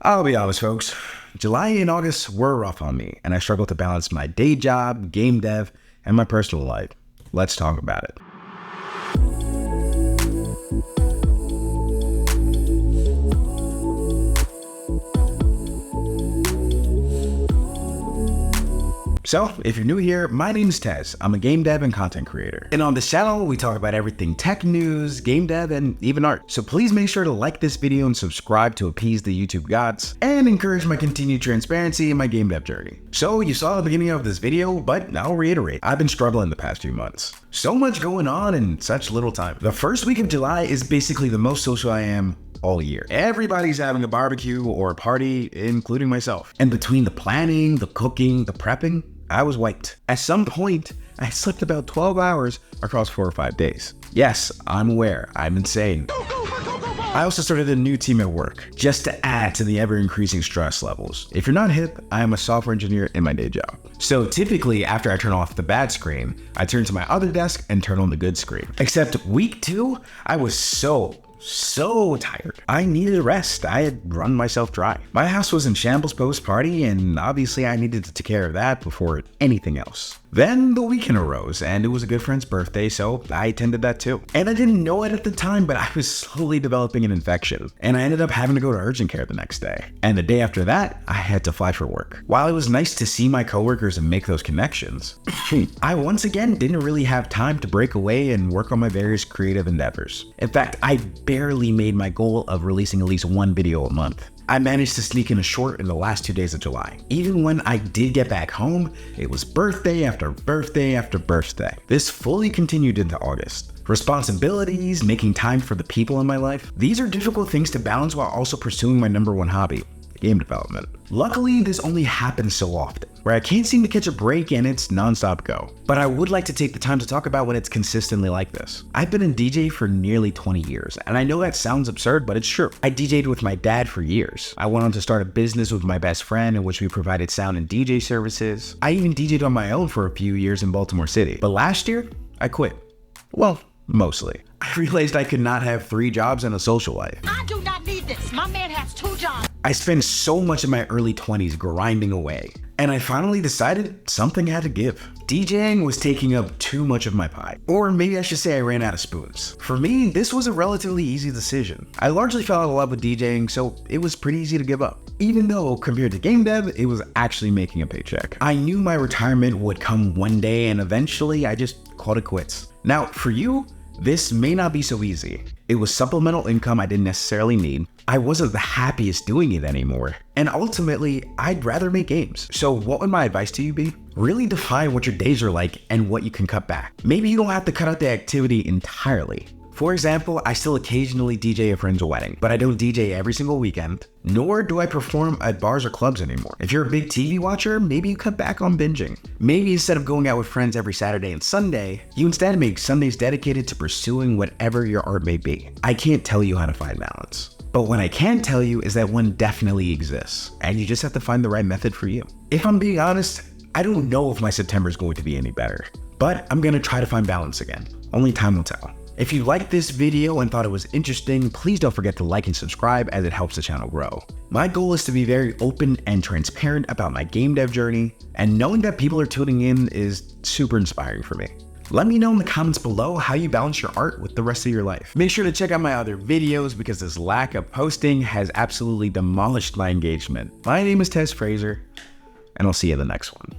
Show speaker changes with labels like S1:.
S1: I'll be honest, folks. July and August were rough on me, and I struggled to balance my day job, game dev, and my personal life. Let's talk about it. So, if you're new here, my name is Tez. I'm a game dev and content creator. And on this channel, we talk about everything tech news, game dev, and even art. So please make sure to like this video and subscribe to appease the YouTube gods, and encourage my continued transparency in my game dev journey. So you saw the beginning of this video, but I'll reiterate, I've been struggling the past few months. So much going on in such little time. The first week of July is basically the most social I am all year. Everybody's having a barbecue or a party, including myself. And between the planning, the cooking, the prepping, I was wiped. At some point, I slept about 12 hours across 4 or 5 days. Yes, I'm aware, I'm insane. I also started a new team at work, just to add to the ever-increasing stress levels. If you're not hip, I am a software engineer in my day job. So typically, after I turn off the bad screen, I turn to my other desk and turn on the good screen. Except week 2, I was so tired. I needed rest. I had run myself dry. My house was in shambles post-party, and obviously I needed to take care of that before anything else. Then the weekend arose, and it was a good friend's birthday, so I attended that too. And I didn't know it at the time, but I was slowly developing an infection, and I ended up having to go to urgent care the next day. And the day after that, I had to fly for work. While it was nice to see my coworkers and make those connections, I once again didn't really have time to break away and work on my various creative endeavors. In fact, I barely made my goal of releasing at least one video a month. I managed to sneak in a short in the last 2 days of July. Even when I did get back home, it was birthday after birthday after birthday. This fully continued into August. Responsibilities, making time for the people in my life, these are difficult things to balance while also pursuing my #1 hobby, game development. Luckily, this only happens so often, where I can't seem to catch a break and it's non-stop go. But I would like to take the time to talk about when it's consistently like this. I've been a DJ for nearly 20 years, and I know that sounds absurd, but it's true. I DJ'd with my dad for years. I went on to start a business with my best friend in which we provided sound and DJ services. I even DJ'd on my own for a few years in Baltimore City. But last year, I quit. Well, mostly. I realized I could not have 3 jobs and a social life.
S2: I do not need this. My man has 2 jobs.
S1: I spent so much of my early 20s grinding away, and I finally decided something had to give. DJing was taking up too much of my pie. Or maybe I should say I ran out of spoons. For me, this was a relatively easy decision. I largely fell in love with DJing, so it was pretty easy to give up. Even though, compared to game dev, it was actually making a paycheck. I knew my retirement would come one day, and eventually I just called it quits. Now, for you, this may not be so easy. It was supplemental income I didn't necessarily need. I wasn't the happiest doing it anymore. And ultimately, I'd rather make games. So what would my advice to you be? Really define what your days are like and what you can cut back. Maybe you don't have to cut out the activity entirely. For example, I still occasionally DJ a friend's wedding, but I don't DJ every single weekend, nor do I perform at bars or clubs anymore. If you're a big TV watcher, maybe you cut back on binging. Maybe instead of going out with friends every Saturday and Sunday, you instead make Sundays dedicated to pursuing whatever your art may be. I can't tell you how to find balance. But what I can tell you is that one definitely exists, and you just have to find the right method for you. If I'm being honest, I don't know if my September is going to be any better, but I'm gonna try to find balance again. Only time will tell. If you liked this video and thought it was interesting, please don't forget to like and subscribe as it helps the channel grow. My goal is to be very open and transparent about my game dev journey, and knowing that people are tuning in is super inspiring for me. Let me know in the comments below how you balance your art with the rest of your life. Make sure to check out my other videos because this lack of posting has absolutely demolished my engagement. My name is Tez Fraser, and I'll see you in the next one.